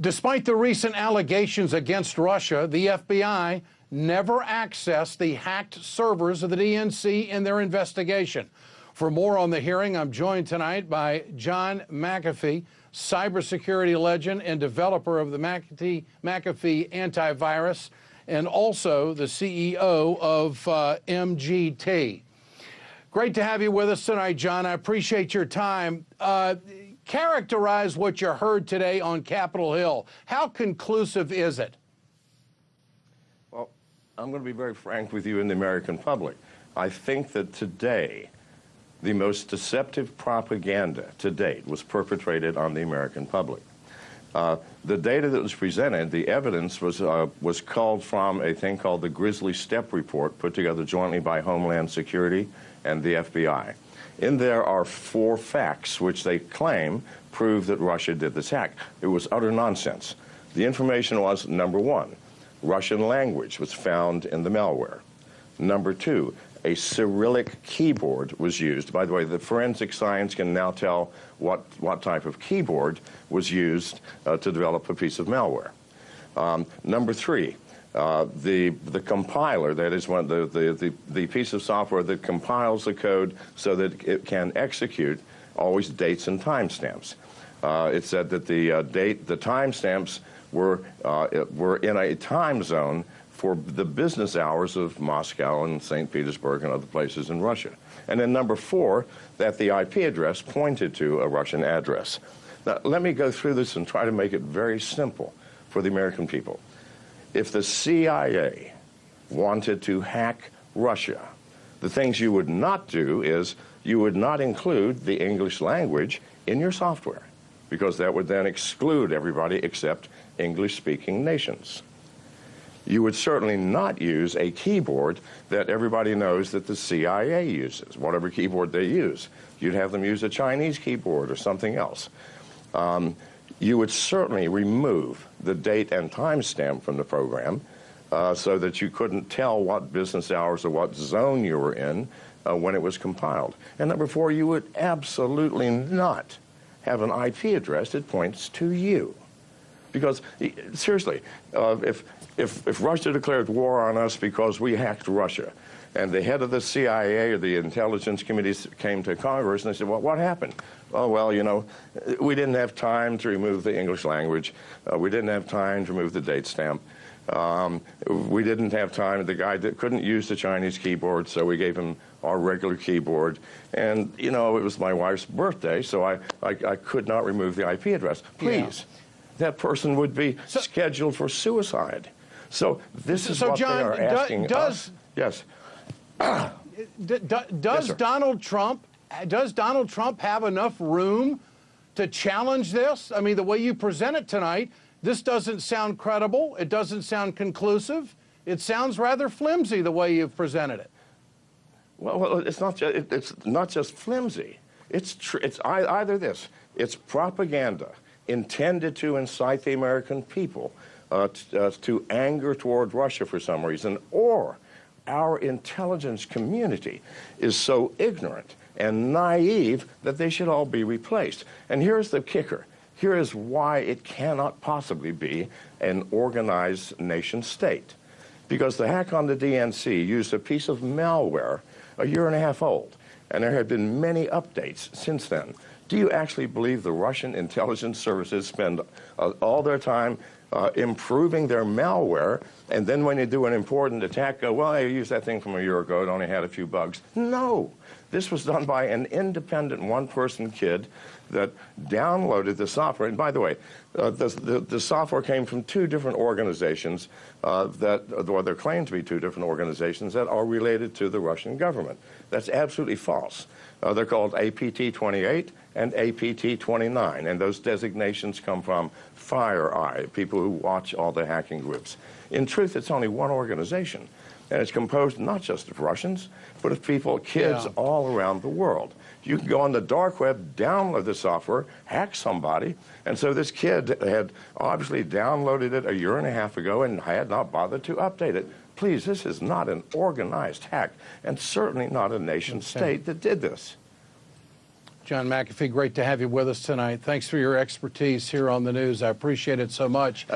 Despite the recent allegations against Russia, the FBI never accessed the hacked servers of the DNC in their investigation. For more on the hearing, I'm joined tonight by John McAfee, cybersecurity legend and developer of the McAfee antivirus, and also the CEO of MGT. Great to have you with us tonight, John. I appreciate your time. Characterize what you heard today on Capitol Hill. How conclusive is it? Well, I'm going to be very frank with you and the American public. I think that today, the most deceptive propaganda to date was perpetrated on the American public. The data that was presented, the evidence was called from a thing called the Grizzly Step Report, put together jointly by Homeland Security and the FBI. In there are 4 facts which they claim prove that Russia did this hack. It was utter nonsense. The information was, number 1, Russian language was found in the malware. Number 2, a Cyrillic keyboard was used. By the way, the forensic science can now tell what type of keyboard was used to develop a piece of malware. Number 3, the compiler, that is the piece of software that compiles the code so that it can execute, always dates and timestamps. It said that the timestamps were in a time zone for the business hours of Moscow and St. Petersburg and other places in Russia. And then number 4, that the IP address pointed to a Russian address. Now, let me go through this and try to make it very simple for the American people. If the CIA wanted to hack Russia, the things you would not do is you would not include the English language in your software, because that would then exclude everybody except English-speaking nations. You would certainly not use a keyboard that everybody knows that the CIA uses, whatever keyboard they use. You'd have them use a Chinese keyboard or something else. You would certainly remove the date and timestamp from the program so that you couldn't tell what business hours or what zone you were in when it was compiled. And number 4, you would absolutely not have an IP address that points to you. Because, seriously, if Russia declared war on us because we hacked Russia, and the head of the CIA or the intelligence committees came to Congress and they said, well, what happened? Oh, well, you know, we didn't have time to remove the English language. We didn't have time to remove the date stamp. We didn't have time. The guy that couldn't use the Chinese keyboard, so we gave him our regular keyboard. And, you know, it was my wife's birthday, so I could not remove the IP address. Please. Yeah. That person would be scheduled for suicide. So this is what John, they are asking us. Yes. Does Donald Trump have enough room to challenge this? I mean, the way you present it tonight, this doesn't sound credible. It doesn't sound conclusive. It sounds rather flimsy the way you've presented it. Well, it's not just flimsy. It's either this. It's propaganda intended to incite the American people to anger toward Russia for some reason, or our intelligence community is so ignorant and naive that they should all be replaced. And here's the kicker. Here is why it cannot possibly be an organized nation state. Because the hack on the DNC used a piece of malware a year and a half old, and there have been many updates since then. Do you actually believe the Russian intelligence services spend all their time improving their malware, and then when you do an important attack, go, well, I used that thing from a year ago, it only had a few bugs? No. This was done by an independent one-person kid that downloaded the software. And by the way, the software came from 2 different organizations or they're claimed to be 2 different organizations that are related to the Russian government. That's absolutely false. They're called APT-28 and APT-29, and those designations come from FireEye, people who watch all the hacking groups. In truth, it's only one organization, and it's composed not just of Russians, but of people, kids all around the world. You can go on the dark web, download the software, hack somebody, and so this kid had obviously downloaded it a year and a half ago and had not bothered to update it. Please, this is not an organized hack, and certainly not a nation state that did this. John McAfee, great to have you with us tonight. Thanks for your expertise here on the news. I appreciate it so much.